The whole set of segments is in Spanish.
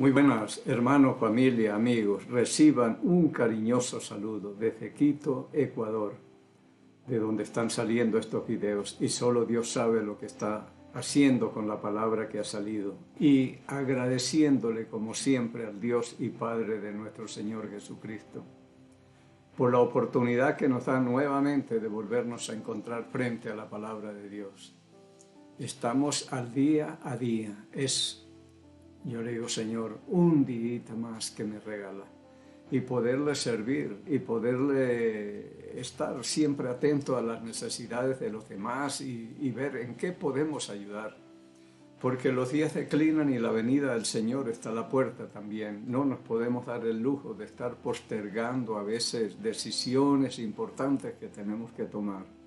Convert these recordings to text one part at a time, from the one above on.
Muy buenas, hermanos, familia, amigos. Reciban un cariñoso saludo desde Quito, Ecuador, de donde están saliendo estos videos. Y solo Dios sabe lo que está haciendo con la palabra que ha salido. Y agradeciéndole, como siempre, al Dios y Padre de nuestro Señor Jesucristo, por la oportunidad que nos da nuevamente de volvernos a encontrar frente a la palabra de Dios. Estamos al día a día. Yo le digo, Señor, un día más que me regala y poderle servir y poderle estar siempre atento a las necesidades de los demás y ver en qué podemos ayudar. Porque los días declinan y la venida del Señor está a la puerta también. No nos podemos dar el lujo de estar postergando a veces decisiones importantes que tenemos que tomar.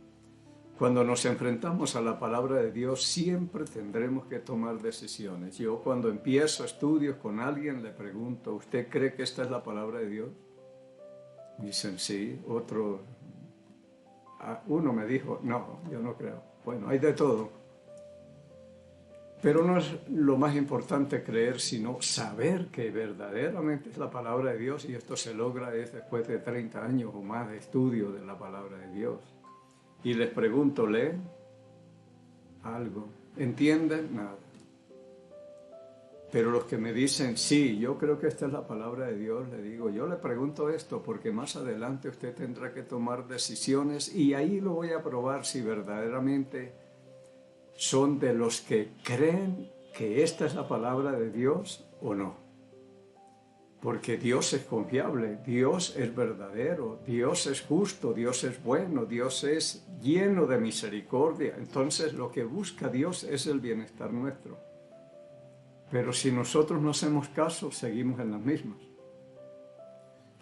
Cuando nos enfrentamos a la palabra de Dios, siempre tendremos que tomar decisiones. Yo cuando empiezo estudios con alguien le pregunto, ¿usted cree que esta es la palabra de Dios? Dicen sí, uno me dijo, no, yo no creo. Bueno, hay de todo. Pero no es lo más importante creer, sino saber que verdaderamente es la palabra de Dios, y esto se logra después de 30 años o más de estudio de la palabra de Dios. Y les pregunto, ¿leen algo? ¿Entienden? Nada. Pero los que me dicen, sí, yo creo que esta es la palabra de Dios, le digo, yo le pregunto esto porque más adelante usted tendrá que tomar decisiones y ahí lo voy a probar si verdaderamente son de los que creen que esta es la palabra de Dios o no. Porque Dios es confiable, Dios es verdadero, Dios es justo, Dios es bueno, Dios es lleno de misericordia. Entonces lo que busca Dios es el bienestar nuestro. Pero si nosotros no hacemos caso, seguimos en las mismas.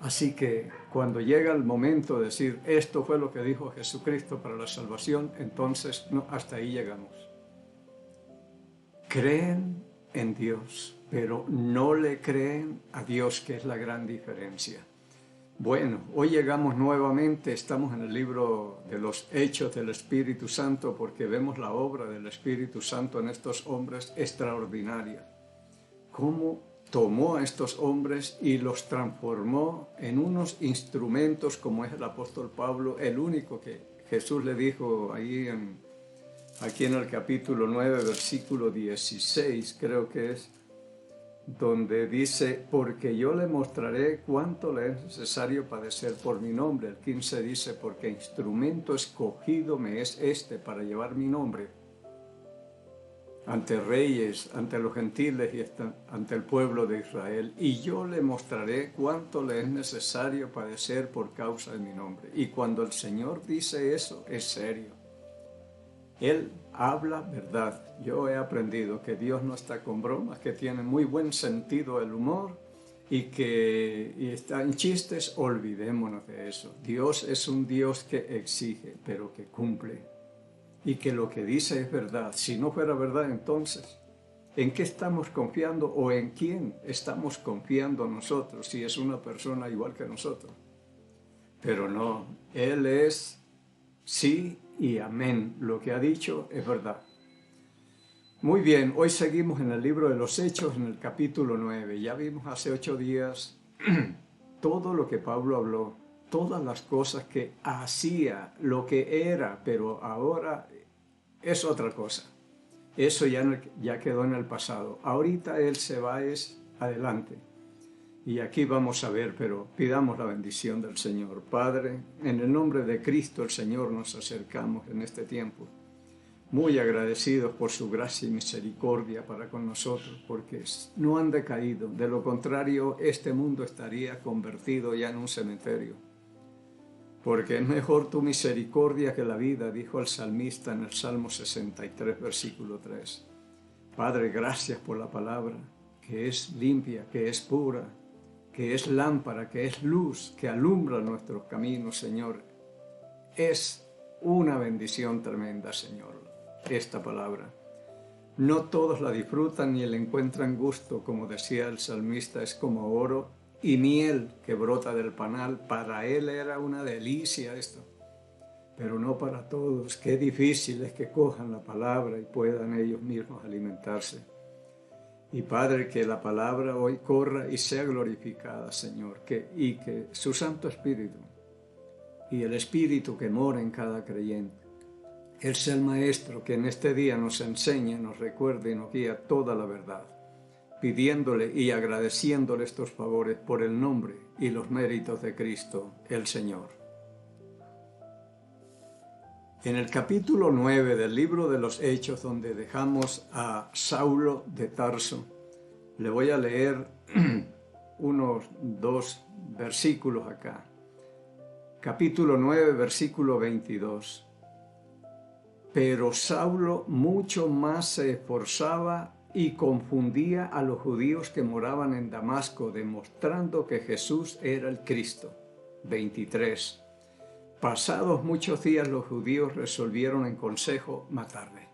Así que cuando llega el momento de decir, esto fue lo que dijo Jesucristo para la salvación, entonces no, hasta ahí llegamos. Creen en Dios, pero no le creen a Dios, que es la gran diferencia. Bueno, hoy llegamos nuevamente, estamos en el libro de los Hechos del Espíritu Santo, porque vemos la obra del Espíritu Santo en estos hombres extraordinaria. Cómo tomó a estos hombres y los transformó en unos instrumentos, como es el apóstol Pablo, el único que Jesús le dijo aquí en el capítulo 9, versículo 16, creo que es, donde dice, porque yo le mostraré cuánto le es necesario padecer por mi nombre. El 15 dice, porque instrumento escogido me es este para llevar mi nombre ante reyes, ante los gentiles y ante el pueblo de Israel. Y yo le mostraré cuánto le es necesario padecer por causa de mi nombre. Y cuando el Señor dice eso, es serio. Él habla verdad. Yo he aprendido que Dios no está con bromas, que tiene muy buen sentido el humor y está en chistes. Olvidémonos de eso. Dios es un Dios que exige, pero que cumple. Y que lo que dice es verdad. Si no fuera verdad, entonces, ¿en qué estamos confiando o en quién estamos confiando nosotros si es una persona igual que nosotros? Pero no, Él es sí y amén. Lo que ha dicho es verdad. Muy bien, hoy seguimos en el libro de los Hechos, en el capítulo 9. Ya vimos hace 8 días todo lo que Pablo habló, todas las cosas que hacía, lo que era, pero ahora es otra cosa. Eso ya quedó en el pasado. Ahorita él se va adelante. Y aquí vamos a ver, pero pidamos la bendición del Señor. Padre, en el nombre de Cristo el Señor nos acercamos en este tiempo, muy agradecidos por su gracia y misericordia para con nosotros, porque no han decaído. De lo contrario, este mundo estaría convertido ya en un cementerio. Porque es mejor tu misericordia que la vida, dijo el salmista en el Salmo 63, versículo 3. Padre, gracias por la palabra, que es limpia, que es pura, que es lámpara, que es luz, que alumbra nuestros caminos, Señor. Es una bendición tremenda, Señor, esta palabra. No todos la disfrutan ni le encuentran gusto, como decía el salmista, es como oro y miel que brota del panal. Para él era una delicia esto, pero no para todos. Qué difícil es que cojan la palabra y puedan ellos mismos alimentarse. Y Padre, que la palabra hoy corra y sea glorificada, Señor, y que su Santo Espíritu y el Espíritu que mora en cada creyente, Él sea el Maestro que en este día nos enseñe, nos recuerde y nos guía toda la verdad, pidiéndole y agradeciéndole estos favores por el nombre y los méritos de Cristo, el Señor. En el capítulo 9 del libro de los Hechos, donde dejamos a Saulo de Tarso, le voy a leer unos 2 versículos acá. Capítulo 9, versículo 22. Pero Saulo mucho más se esforzaba y confundía a los judíos que moraban en Damasco, demostrando que Jesús era el Cristo. 23. Pasados muchos días los judíos resolvieron en consejo matarle.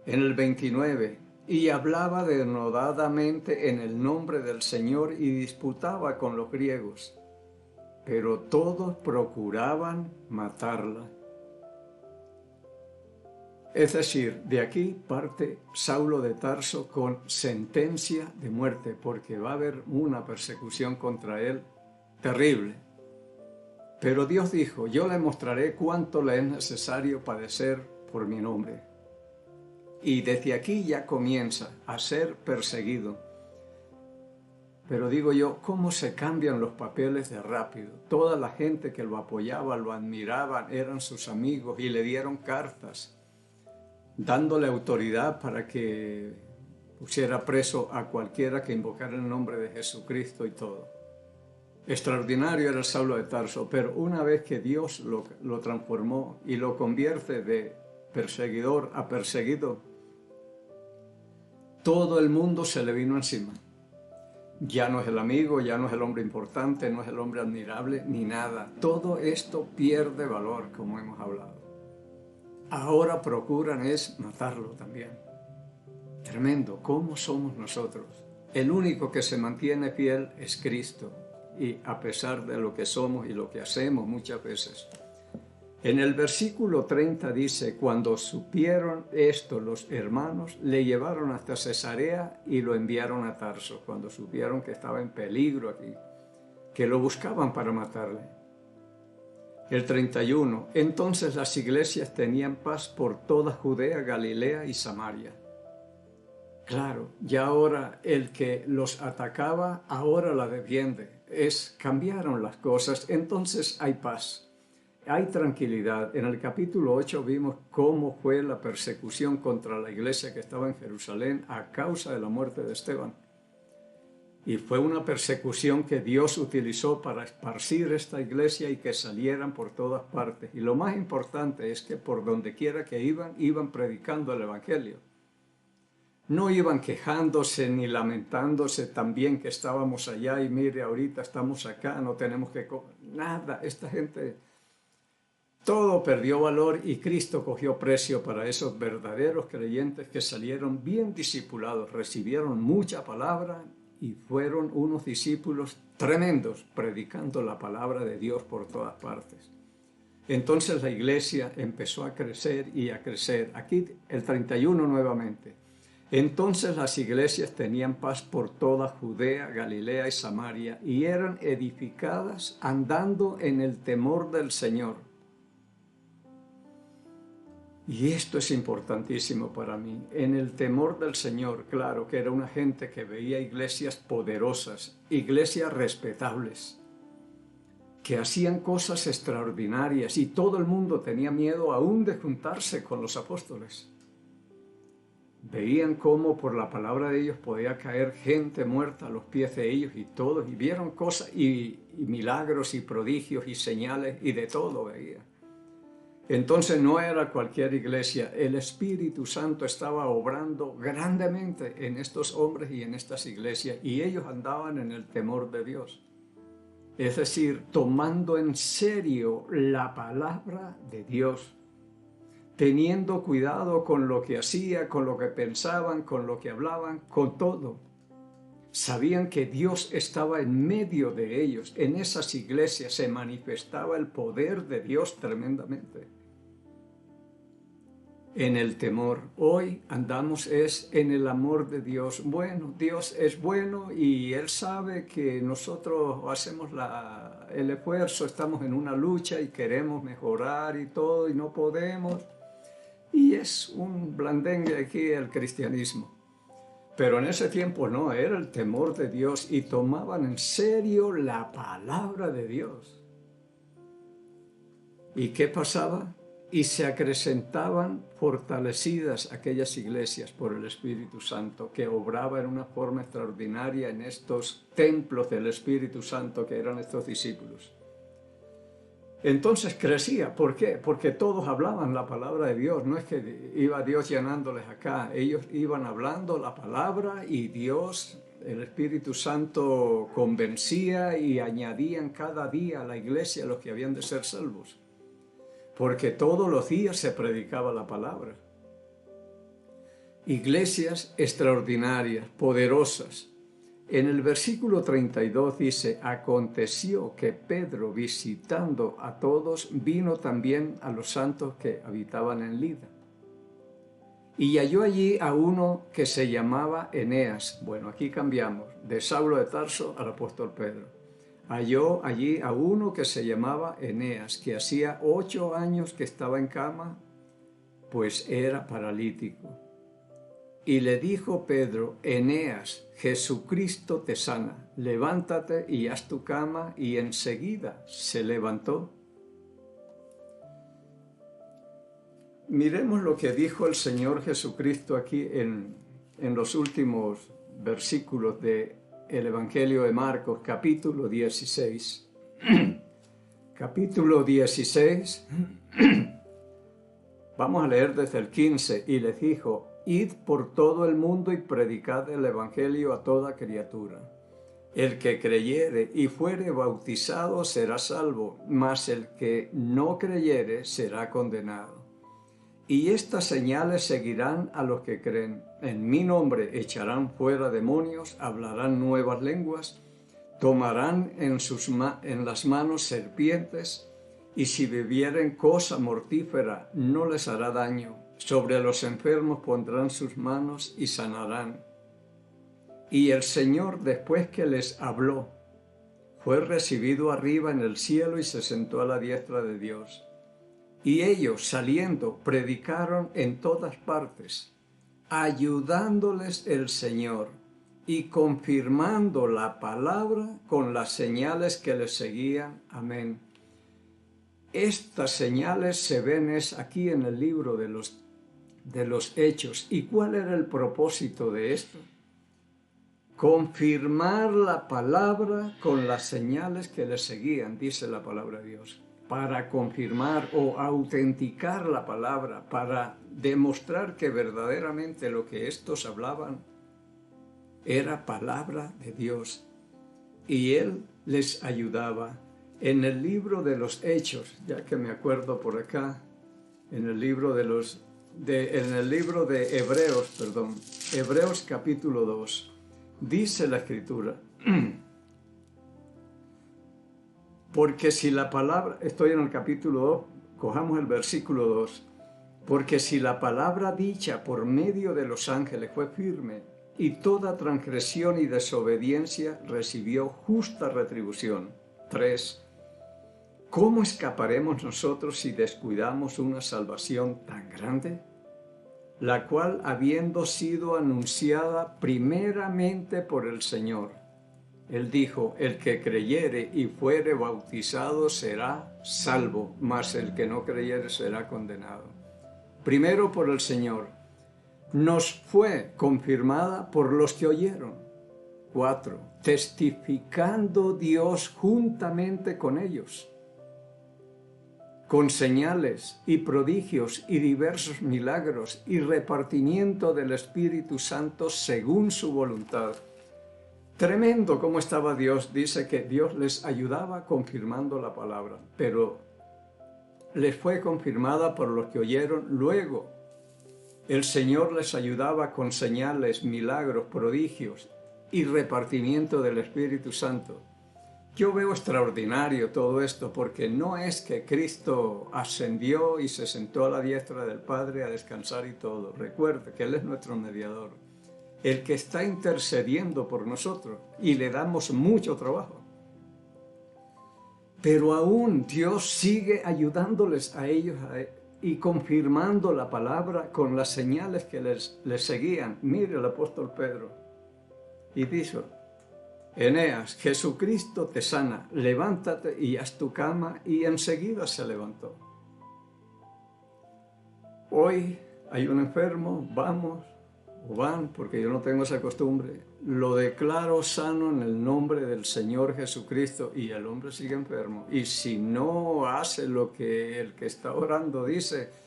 En el 29, y hablaba denodadamente en el nombre del Señor y disputaba con los griegos, pero todos procuraban matarla. Es decir, de aquí parte Saulo de Tarso con sentencia de muerte, porque va a haber una persecución contra él terrible. Pero Dios dijo, yo le mostraré cuánto le es necesario padecer por mi nombre. Y desde aquí ya comienza a ser perseguido. Pero digo yo, ¿cómo se cambian los papeles de rápido? Toda la gente que lo apoyaba, lo admiraban, eran sus amigos y le dieron cartas, dándole autoridad para que pusiera preso a cualquiera que invocara el nombre de Jesucristo y todo. Extraordinario era Saulo de Tarso, pero una vez que Dios lo transformó y lo convierte de perseguidor a perseguido, todo el mundo se le vino encima. Ya no es el amigo, ya no es el hombre importante, no es el hombre admirable, ni nada. Todo esto pierde valor, como hemos hablado. Ahora procuran es matarlo también. Tremendo, ¿cómo somos nosotros? El único que se mantiene fiel es Cristo. Y a pesar de lo que somos y lo que hacemos muchas veces. En el versículo 30 dice, cuando supieron esto los hermanos, le llevaron hasta Cesarea y lo enviaron a Tarso, cuando supieron que estaba en peligro aquí, que lo buscaban para matarle. El 31, entonces las iglesias tenían paz por toda Judea, Galilea y Samaria. Claro, ya ahora el que los atacaba, ahora la defiende. Cambiaron las cosas, entonces hay paz, hay tranquilidad. En el capítulo 8 vimos cómo fue la persecución contra la iglesia que estaba en Jerusalén a causa de la muerte de Esteban. Y fue una persecución que Dios utilizó para esparcir esta iglesia y que salieran por todas partes. Y lo más importante es que por donde quiera que iban predicando el evangelio. No iban quejándose ni lamentándose también que estábamos allá y mire, ahorita estamos acá, no tenemos que nada. Esta gente, todo perdió valor y Cristo cogió precio para esos verdaderos creyentes que salieron bien discipulados, recibieron mucha palabra y fueron unos discípulos tremendos predicando la palabra de Dios por todas partes. Entonces la iglesia empezó a crecer y a crecer. Aquí el 31 nuevamente. Entonces las iglesias tenían paz por toda Judea, Galilea y Samaria y eran edificadas andando en el temor del Señor. Y esto es importantísimo para mí. En el temor del Señor, claro que era una gente que veía iglesias poderosas, iglesias respetables, que hacían cosas extraordinarias y todo el mundo tenía miedo aún de juntarse con los apóstoles. Veían cómo por la palabra de ellos podía caer gente muerta a los pies de ellos y todos, y vieron cosas y milagros y prodigios y señales y de todo veían. Entonces no era cualquier iglesia, el Espíritu Santo estaba obrando grandemente en estos hombres y en estas iglesias y ellos andaban en el temor de Dios. Es decir, tomando en serio la palabra de Dios, teniendo cuidado con lo que hacían, con lo que pensaban, con lo que hablaban, con todo. Sabían que Dios estaba en medio de ellos. En esas iglesias se manifestaba el poder de Dios tremendamente. en el temor. Hoy andamos es en el amor de Dios. Bueno, Dios es bueno y Él sabe que nosotros hacemos el esfuerzo, estamos en una lucha y queremos mejorar y todo y no podemos. Y es un blandengue aquí el cristianismo. Pero en ese tiempo no, era el temor de Dios y tomaban en serio la palabra de Dios. ¿Y qué pasaba? Y se acrecentaban fortalecidas aquellas iglesias por el Espíritu Santo, que obraba en una forma extraordinaria en estos templos del Espíritu Santo que eran estos discípulos. Entonces crecía. ¿Por qué? Porque todos hablaban la palabra de Dios. No es que iba Dios llenándoles acá. Ellos iban hablando la palabra y Dios, el Espíritu Santo, convencía y añadían cada día a la iglesia los que habían de ser salvos. Porque todos los días se predicaba la palabra. Iglesias extraordinarias, poderosas. En el versículo 32 dice, aconteció que Pedro, visitando a todos, vino también a los santos que habitaban en Lida. Y halló allí a uno que se llamaba Eneas. Bueno, aquí cambiamos, de Saulo de Tarso al apóstol Pedro. Halló allí a uno que se llamaba Eneas, que hacía 8 años que estaba en cama, pues era paralítico. Y le dijo Pedro, Eneas, Jesucristo te sana, levántate y haz tu cama, y enseguida se levantó. Miremos lo que dijo el Señor Jesucristo aquí en los últimos versículos del Evangelio de Marcos, capítulo 16. Capítulo 16, vamos a leer desde el 15, y les dijo, id por todo el mundo y predicad el Evangelio a toda criatura. El que creyere y fuere bautizado será salvo, mas el que no creyere será condenado. Y estas señales seguirán a los que creen. En mi nombre echarán fuera demonios, hablarán nuevas lenguas, tomarán en las manos serpientes, y si bebieren cosa mortífera no les hará daño. Sobre los enfermos pondrán sus manos y sanarán. Y el Señor, después que les habló, fue recibido arriba en el cielo y se sentó a la diestra de Dios. Y ellos, saliendo, predicaron en todas partes, ayudándoles el Señor y confirmando la palabra con las señales que les seguían. Amén. Estas señales se ven aquí en el libro de los Hechos. ¿Y cuál era el propósito de esto? Confirmar la palabra con las señales que les seguían, dice la palabra de Dios. Para confirmar o autenticar la palabra, para demostrar que verdaderamente lo que estos hablaban era palabra de Dios. Y Él les ayudaba. En el libro de los Hechos, ya que me acuerdo por acá, en el libro de Hebreos, Hebreos capítulo 2, dice la Escritura, porque si la palabra, estoy en el capítulo 2, cojamos el versículo 2, porque si la palabra dicha por medio de los ángeles fue firme, y toda transgresión y desobediencia recibió justa retribución. 3. ¿Cómo escaparemos nosotros si descuidamos una salvación tan grande? La cual, habiendo sido anunciada primeramente por el Señor, Él dijo, el que creyere y fuere bautizado será salvo, mas el que no creyere será condenado. Primero por el Señor, nos fue confirmada por los que oyeron. 4. Testificando Dios juntamente con ellos, con señales y prodigios y diversos milagros y repartimiento del Espíritu Santo según su voluntad. Tremendo cómo estaba Dios. Dice que Dios les ayudaba confirmando la palabra, pero les fue confirmada por los que oyeron. Luego, el Señor les ayudaba con señales, milagros, prodigios y repartimiento del Espíritu Santo. Yo veo extraordinario todo esto porque no es que Cristo ascendió y se sentó a la diestra del Padre a descansar y todo. Recuerde que Él es nuestro mediador, el que está intercediendo por nosotros y le damos mucho trabajo. Pero aún Dios sigue ayudándoles a ellos y confirmando la palabra con las señales que les seguían. Mire el apóstol Pedro y dijo: Eneas, Jesucristo te sana, levántate y haz tu cama, y enseguida se levantó. Hoy hay un enfermo, vamos, o van, porque yo no tengo esa costumbre, lo declaro sano en el nombre del Señor Jesucristo, y el hombre sigue enfermo. Y si no hace lo que el que está orando dice,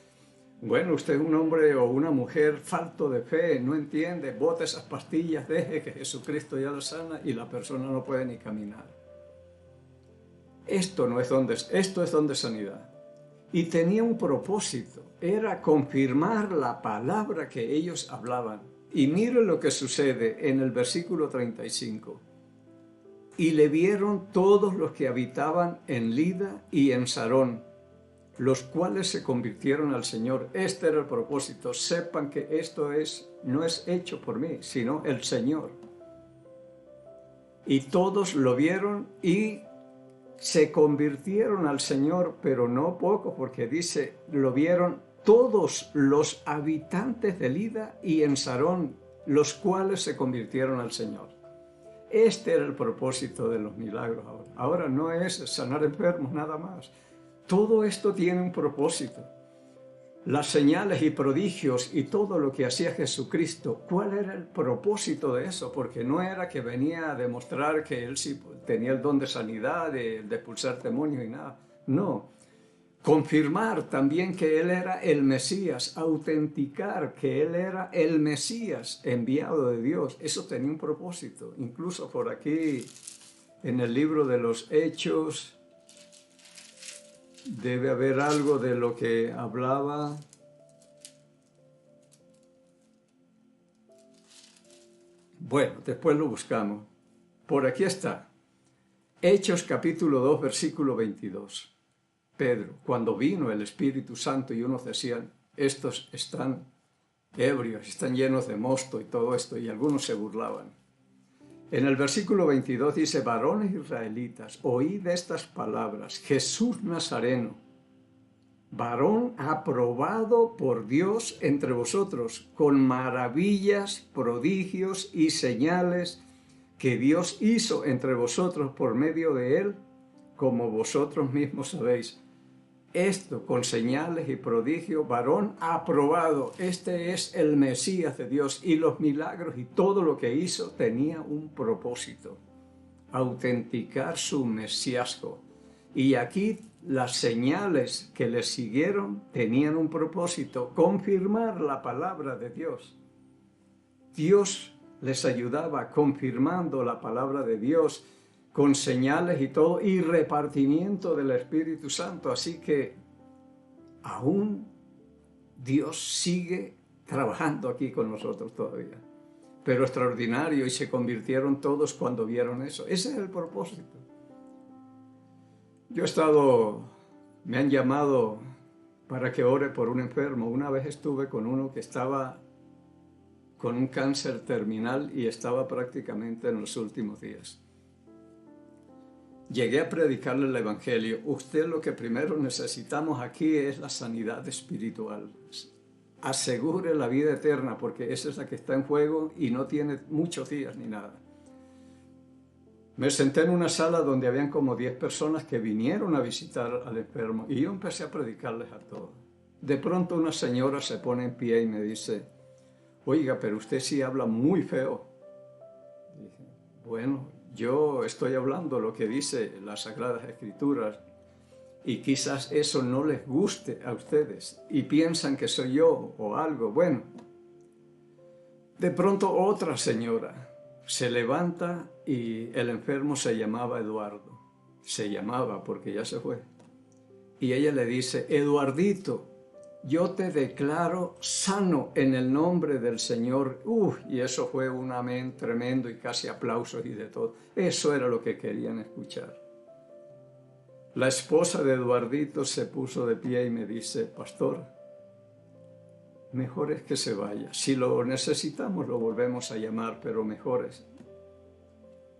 bueno, usted es un hombre o una mujer falto de fe, no entiende, bote esas pastillas, deje que Jesucristo ya lo sana, y la persona no puede ni caminar. Esto es don de sanidad. Y tenía un propósito, era confirmar la palabra que ellos hablaban. Y mire lo que sucede en el versículo 35. Y le vieron todos los que habitaban en Lida y en Sarón, los cuales se convirtieron al Señor. Este era el propósito. Sepan que esto no es hecho por mí, sino el Señor. Y todos lo vieron y se convirtieron al Señor, pero no poco, porque dice, lo vieron todos los habitantes de Lida y en Sarón, los cuales se convirtieron al Señor. Este era el propósito de los milagros ahora. Ahora no es sanar enfermos nada más. Todo esto tiene un propósito. Las señales y prodigios y todo lo que hacía Jesucristo, ¿cuál era el propósito de eso? Porque no era que venía a demostrar que Él sí tenía el don de sanidad, de expulsar demonios y nada. No. Confirmar también que Él era el Mesías, autenticar que Él era el Mesías enviado de Dios. Eso tenía un propósito. Incluso por aquí, en el libro de los Hechos, debe haber algo de lo que hablaba. Bueno, después lo buscamos. Por aquí está. Hechos capítulo 2, versículo 22. Pedro, cuando vino el Espíritu Santo y unos decían, estos están ebrios, están llenos de mosto y todo esto, y algunos se burlaban. En el versículo 22 dice, varones israelitas, oíd estas palabras, Jesús Nazareno, varón aprobado por Dios entre vosotros, con maravillas, prodigios y señales que Dios hizo entre vosotros por medio de él, como vosotros mismos sabéis. Esto con señales y prodigios, varón aprobado. Este es el Mesías de Dios, y los milagros y todo lo que hizo tenía un propósito: autenticar su mesiasco. Y aquí las señales que le siguieron tenían un propósito: confirmar la palabra de Dios. Dios les ayudaba confirmando la palabra de Dios con señales y todo, y repartimiento del Espíritu Santo. Así que aún Dios sigue trabajando aquí con nosotros todavía. Pero extraordinario, y se convirtieron todos cuando vieron eso. Ese es el propósito. Me han llamado para que ore por un enfermo. Una vez estuve con uno que estaba con un cáncer terminal y estaba prácticamente en los últimos días. Llegué a predicarle el Evangelio. Usted, lo que primero necesitamos aquí es la sanidad espiritual. Asegure la vida eterna, porque esa es la que está en juego y no tiene muchos días ni nada. Me senté en una sala donde habían como 10 personas que vinieron a visitar al enfermo, y yo empecé a predicarles a todos. De pronto una señora se pone en pie y me dice, oiga, pero usted sí habla muy feo. Dije, bueno, yo estoy hablando lo que dice las Sagradas Escrituras, y quizás eso no les guste a ustedes y piensan que soy yo o algo. Bueno, de pronto otra señora se levanta, y el enfermo se llamaba Eduardo. Se llamaba porque ya se fue. Y ella le dice, Eduardito, yo te declaro sano en el nombre del Señor. Y eso fue un amén tremendo y casi aplausos y de todo. Eso era lo que querían escuchar. La esposa de Eduardito se puso de pie y me dice, pastor, mejor es que se vaya. Si lo necesitamos lo volvemos a llamar, pero mejor es.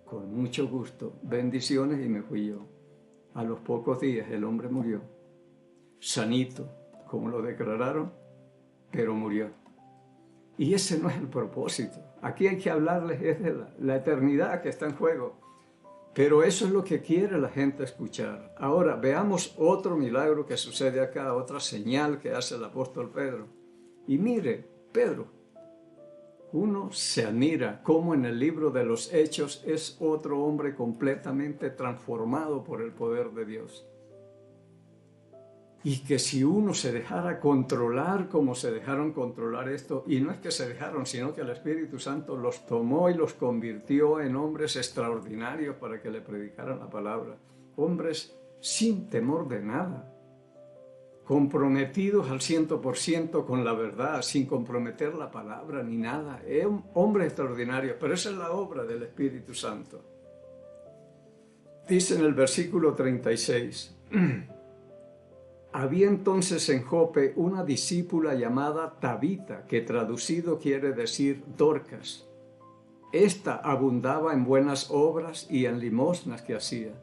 Con mucho gusto, bendiciones, y me fui yo. A los pocos días el hombre murió, sanito, como lo declararon, pero murió. Y ese no es el propósito. Aquí hay que hablarles es de la eternidad que está en juego. Pero eso es lo que quiere la gente escuchar. Ahora, veamos otro milagro que sucede acá, otra señal que hace el apóstol Pedro. Y mire, Pedro, uno se admira cómo en el libro de los Hechos es otro hombre completamente transformado por el poder de Dios. Y que si uno se dejara controlar como se dejaron controlar esto, y no es que se dejaron, sino que el Espíritu Santo los tomó y los convirtió en hombres extraordinarios para que le predicaran la palabra. Hombres sin temor de nada, comprometidos al 100% con la verdad, sin comprometer la palabra ni nada. Es un hombre extraordinario, pero esa es la obra del Espíritu Santo. Dice en el versículo 36, había entonces en Jope una discípula llamada Tabita, que traducido quiere decir Dorcas. Esta abundaba en buenas obras y en limosnas que hacía.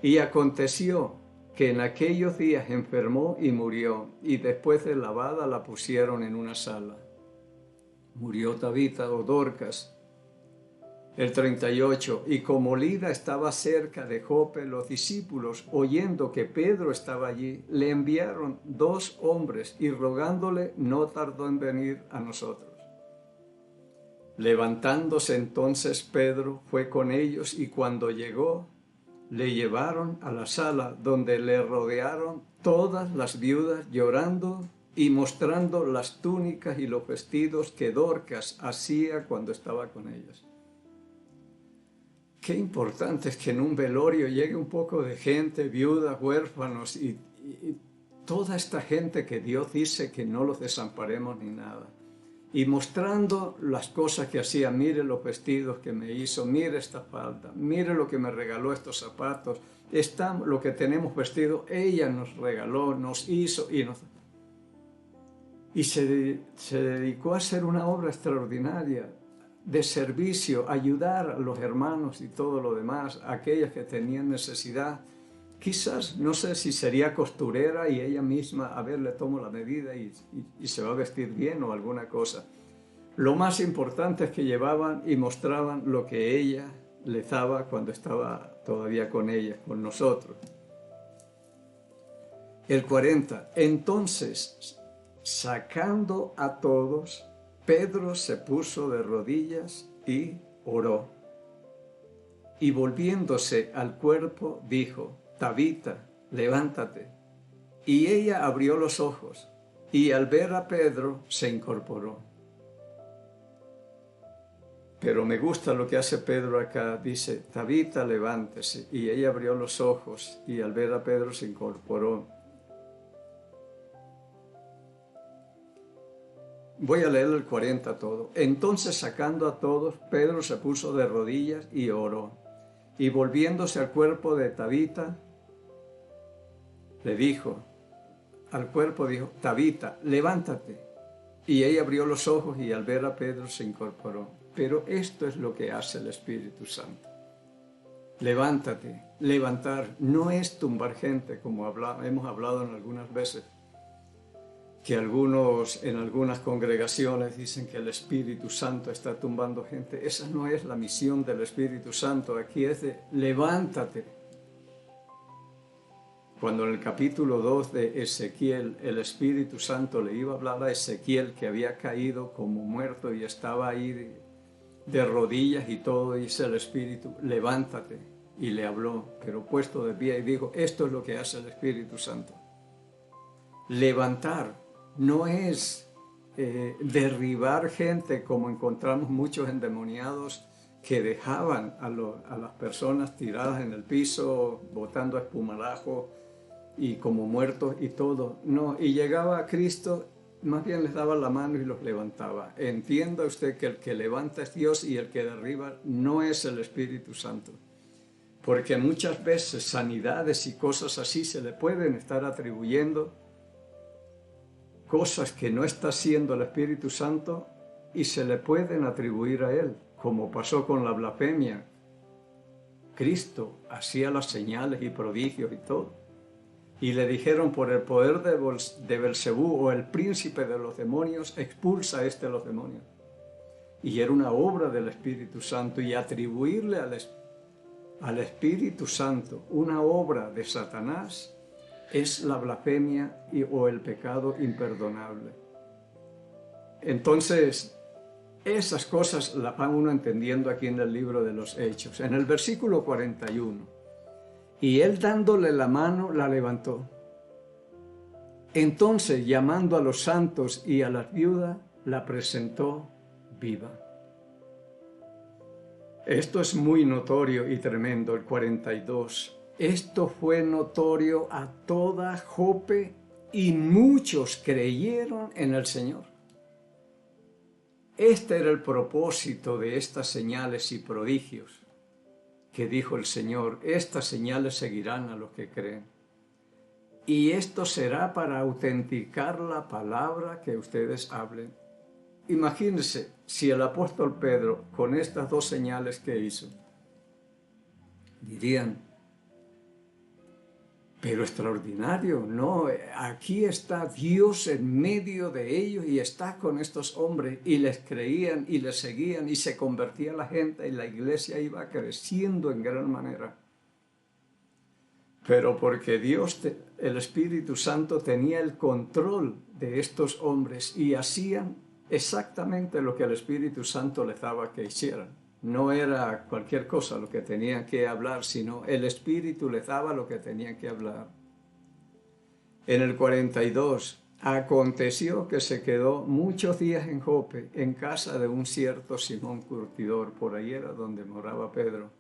Y aconteció que en aquellos días enfermó y murió, y después de lavada la pusieron en una sala. Murió Tabita o Dorcas. El 38, y como Lida estaba cerca de Jope, los discípulos, oyendo que Pedro estaba allí, le enviaron 2 hombres, y rogándole no tardó en venir a nosotros. Levantándose entonces Pedro fue con ellos, y cuando llegó, le llevaron a la sala, donde le rodearon todas las viudas llorando y mostrando las túnicas y los vestidos que Dorcas hacía cuando estaba con ellas. Qué importante es que en un velorio llegue un poco de gente, viudas, huérfanos y toda esta gente que Dios dice que no los desamparemos ni nada. Y mostrando las cosas que hacía, mire los vestidos que me hizo, mire esta falda, mire lo que me regaló estos zapatos, lo que tenemos vestido, ella nos regaló, nos hizo y se dedicó a hacer una obra extraordinaria de servicio, ayudar a los hermanos y todo lo demás, aquellas que tenían necesidad. Quizás, no sé si sería costurera y ella misma, a ver, le tomo la medida y se va a vestir bien o alguna cosa. Lo más importante es que llevaban y mostraban lo que ella les daba cuando estaba todavía con ella, con nosotros. El 40, entonces, sacando a todos, Pedro se puso de rodillas y oró. Y volviéndose al cuerpo, dijo, Tabita, levántate. Y ella abrió los ojos, y al ver a Pedro se incorporó. Pero me gusta lo que hace Pedro acá, dice, Tabita, levántese. Y ella abrió los ojos, y al ver a Pedro se incorporó. Voy a leer el 40 todo. Entonces, sacando a todos, Pedro se puso de rodillas y oró. Y volviéndose al cuerpo de Tabita, le dijo, al cuerpo dijo, Tabita, levántate. Y ella abrió los ojos y al ver a Pedro se incorporó. Pero esto es lo que hace el Espíritu Santo. Levántate, levantar, no es tumbar gente, como hemos hablado en algunas veces. Que en algunas congregaciones dicen que el Espíritu Santo está tumbando gente. Esa no es la misión del Espíritu Santo. Aquí es de levántate. Cuando en el capítulo 2 de Ezequiel el Espíritu Santo le iba a hablar a Ezequiel que había caído como muerto y estaba ahí de rodillas y todo, dice el Espíritu, levántate. Y le habló, pero puesto de pie y dijo, esto es lo que hace el Espíritu Santo. Levantar. No es derribar gente como encontramos muchos endemoniados que dejaban a las personas tiradas en el piso, botando espumarajo, y como muertos y todo. No, y llegaba a Cristo, más bien les daba la mano y los levantaba. Entienda usted que el que levanta es Dios y el que derriba no es el Espíritu Santo. Porque muchas veces sanidades y cosas así se le pueden estar atribuyendo cosas que no está haciendo el Espíritu Santo y se le pueden atribuir a Él, como pasó con la blasfemia. Cristo hacía las señales y prodigios y todo. Y le dijeron, por el poder de Belcebú, o el príncipe de los demonios, expulsa a los demonios. Y era una obra del Espíritu Santo, y atribuirle al Espíritu Santo una obra de Satanás es la blasfemia o el pecado imperdonable. Entonces, esas cosas las va uno entendiendo aquí en el libro de los Hechos. En el versículo 41, y él dándole la mano la levantó. Entonces, llamando a los santos y a las viudas, la presentó viva. Esto es muy notorio y tremendo, el 42. Esto fue notorio a toda Jope y muchos creyeron en el Señor. Este era el propósito de estas señales y prodigios que dijo el Señor. Estas señales seguirán a los que creen. Y esto será para autenticar la palabra que ustedes hablen. Imagínense si el apóstol Pedro, con estas dos señales que hizo, dirían, pero extraordinario, no, aquí está Dios en medio de ellos y está con estos hombres, y les creían y les seguían y se convertía la gente y la iglesia iba creciendo en gran manera. Pero porque Dios, el Espíritu Santo, tenía el control de estos hombres y hacían exactamente lo que el Espíritu Santo les daba que hicieran. No era cualquier cosa lo que tenían que hablar, sino el Espíritu les daba lo que tenían que hablar. En el 42, aconteció que se quedó muchos días en Jope, en casa de un cierto Simón Curtidor. Por ahí era donde moraba Pedro.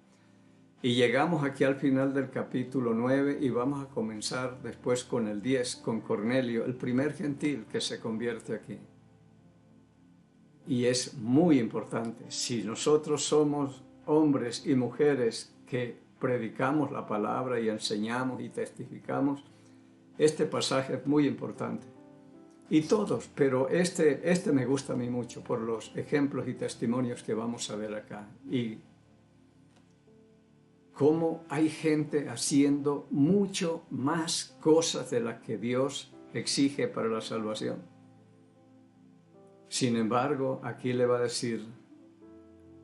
Y llegamos aquí al final del capítulo 9 y vamos a comenzar después con el 10, con Cornelio, el primer gentil que se convierte aquí. Y es muy importante, si nosotros somos hombres y mujeres que predicamos la palabra y enseñamos y testificamos, este pasaje es muy importante. Y todos, pero este me gusta a mí mucho por los ejemplos y testimonios que vamos a ver acá. Y cómo hay gente haciendo mucho más cosas de las que Dios exige para la salvación. Sin embargo, aquí le va a decir,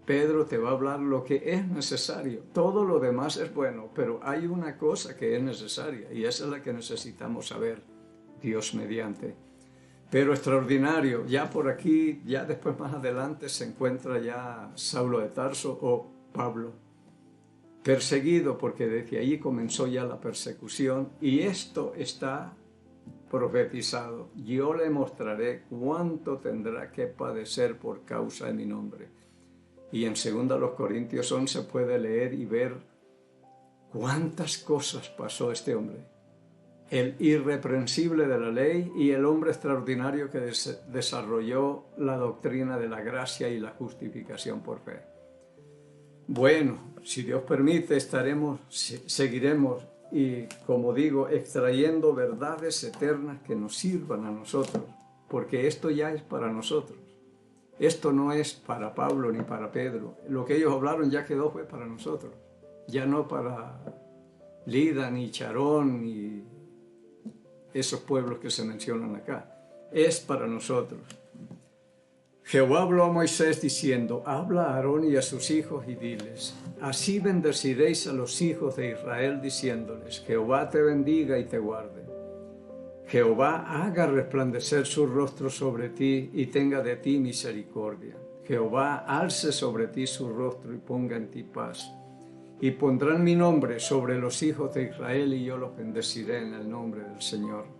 Pedro te va a hablar lo que es necesario. Todo lo demás es bueno, pero hay una cosa que es necesaria y esa es la que necesitamos saber, Dios mediante. Pero extraordinario, ya por aquí, ya después más adelante se encuentra ya Saulo de Tarso o Pablo, perseguido porque desde allí comenzó ya la persecución y esto está profetizado. Yo le mostraré cuánto tendrá que padecer por causa de mi nombre. Y en 2 Corintios 11 puede leer y ver cuántas cosas pasó este hombre. El irreprensible de la ley y el hombre extraordinario que desarrolló la doctrina de la gracia y la justificación por fe. Bueno, si Dios permite, seguiremos y, como digo, extrayendo verdades eternas que nos sirvan a nosotros, porque esto ya es para nosotros. Esto no es para Pablo ni para Pedro. Lo que ellos hablaron ya quedó, fue para nosotros. Ya no para Lida, ni Charón, ni esos pueblos que se mencionan acá. Es para nosotros. Jehová habló a Moisés diciendo, habla a Aarón y a sus hijos y diles, así bendeciréis a los hijos de Israel diciéndoles, Jehová te bendiga y te guarde. Jehová haga resplandecer su rostro sobre ti y tenga de ti misericordia. Jehová alce sobre ti su rostro y ponga en ti paz. Y pondrán mi nombre sobre los hijos de Israel y yo los bendeciré en el nombre del Señor.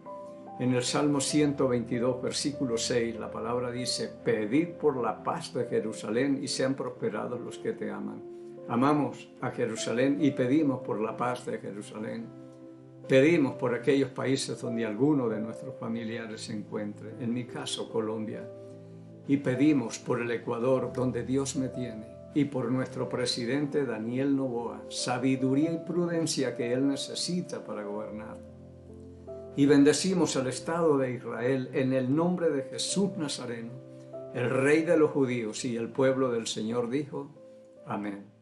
En el Salmo 122, versículo 6, la palabra dice, pedid por la paz de Jerusalén y sean prosperados los que te aman. Amamos a Jerusalén y pedimos por la paz de Jerusalén. Pedimos por aquellos países donde alguno de nuestros familiares se encuentre, en mi caso Colombia, y pedimos por el Ecuador donde Dios me tiene, y por nuestro presidente Daniel Noboa, sabiduría y prudencia que él necesita para gobernar. Y bendecimos al Estado de Israel en el nombre de Jesús Nazareno, el Rey de los judíos, y el pueblo del Señor dijo, amén.